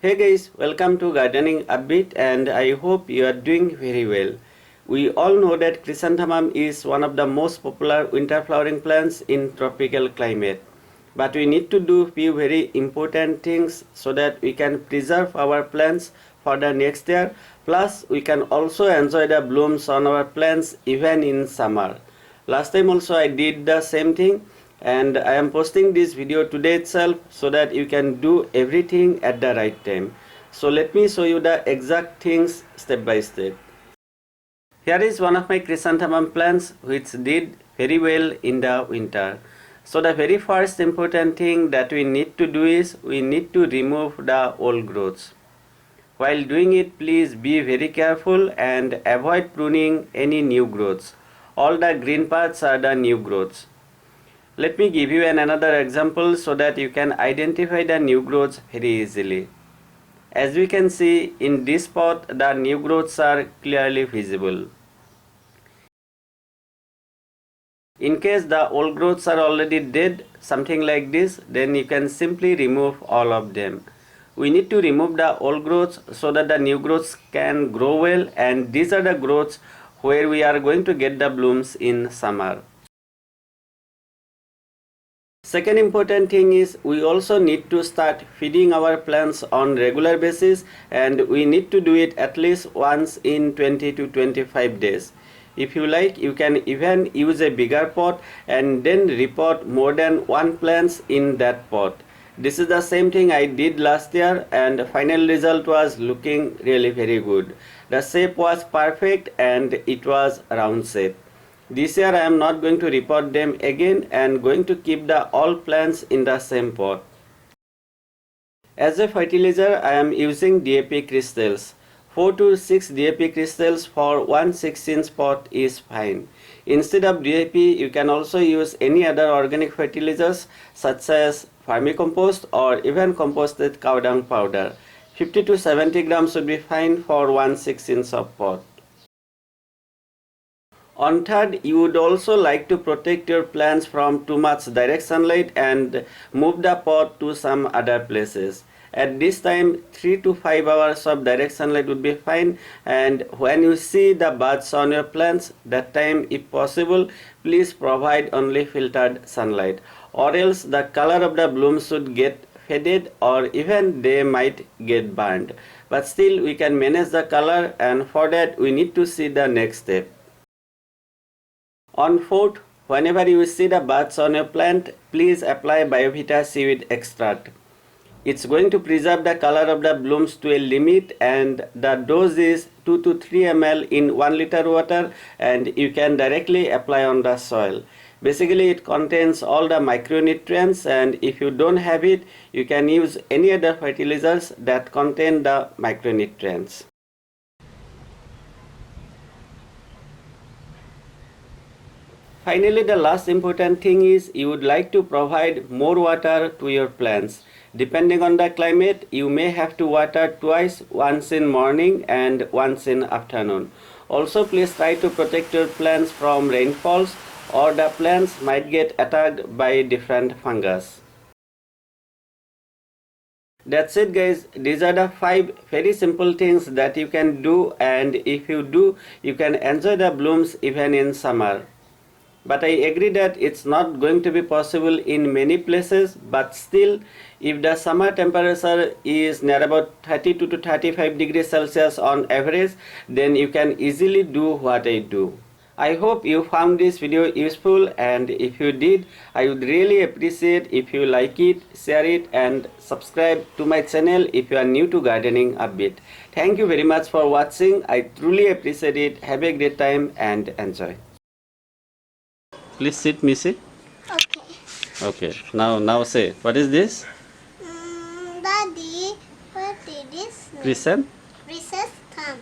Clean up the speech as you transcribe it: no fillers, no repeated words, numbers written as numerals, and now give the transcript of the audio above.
Hey guys, welcome to Gardening Upbeat and I hope you are doing very well. We all know that chrysanthemum is one of the most popular winter flowering plants in tropical climate. But we need to do few very important things so that we can preserve our plants for the next year. Plus we can also enjoy the blooms on our plants even in summer. Last time also I did the same thing and I am posting this video today itself so that you can do everything at the right time. So let me show you the exact things step by step. Here is one of my chrysanthemum plants which did very well in the winter. So the very first important thing that we need to do is we need to remove the old growths. While doing it, please be very careful and avoid pruning any new growths. All the green parts are the new growths. Let me give you another example so that you can identify the new growths very easily. As we can see in this pot, the new growths are clearly visible. In case the old growths are already dead, something like this, then you can simply remove all of them. We need to remove the old growths so that the new growths can grow well, and these are the growths where we are going to get the blooms in summer. Second important thing is we also need to start feeding our plants on regular basis, and we need to do it at least once in 20 to 25 days. If you like, you can even use a bigger pot and then repot more than one plants in that pot. This is the same thing I did last year and final result was looking really very good. The shape was perfect and it was round shape. This year I am not going to repot them again and going to keep the all plants in the same pot. As a fertilizer I am using DAP crystals. 4 to 6 DAP crystals for 1 6-inch pot is fine. Instead of DAP you can also use any other organic fertilizers such as vermicompost or even composted cow dung powder. 50 to 70 grams would be fine for 1 6-inch of pot. On third, you would also like to protect your plants from too much direct sunlight and move the pot to some other places. At this time, 3 to 5 hours of direct sunlight would be fine, and when you see the buds on your plants, that time if possible, please provide only filtered sunlight, or else the color of the blooms should get faded or even they might get burned. But still we can manage the color, and for that we need to see the next step. On fourth, whenever you see the buds on your plant, please apply Biovita seaweed extract. It's going to preserve the color of the blooms to a limit, and the dose is 2 to 3 ml in 1 liter water, and you can directly apply on the soil. Basically it contains all the micronutrients, and if you don't have it, you can use any other fertilizers that contain the micronutrients. Finally, the last important thing is you would like to provide more water to your plants. Depending on the climate, you may have to water twice, once in morning and once in afternoon. Also, please try to protect your plants from rainfalls or the plants might get attacked by different fungus. That's it guys, these are the 5 very simple things that you can do, and if you do, you can enjoy the blooms even in summer. But I agree that it's not going to be possible in many places, but still if the summer temperature is near about 32 to 35 degrees Celsius on average, then you can easily do what I do. I hope you found this video useful, and if you did, I would really appreciate if you like it, share it and subscribe to my channel if you are new to Gardening Upbeat. Thank you very much for watching. I truly appreciate it. Have a great time and enjoy. Please sit, Missy. Okay. Okay. Now say, what is this? Daddy, what is this? Chrysanthemum. Chrysanthemum.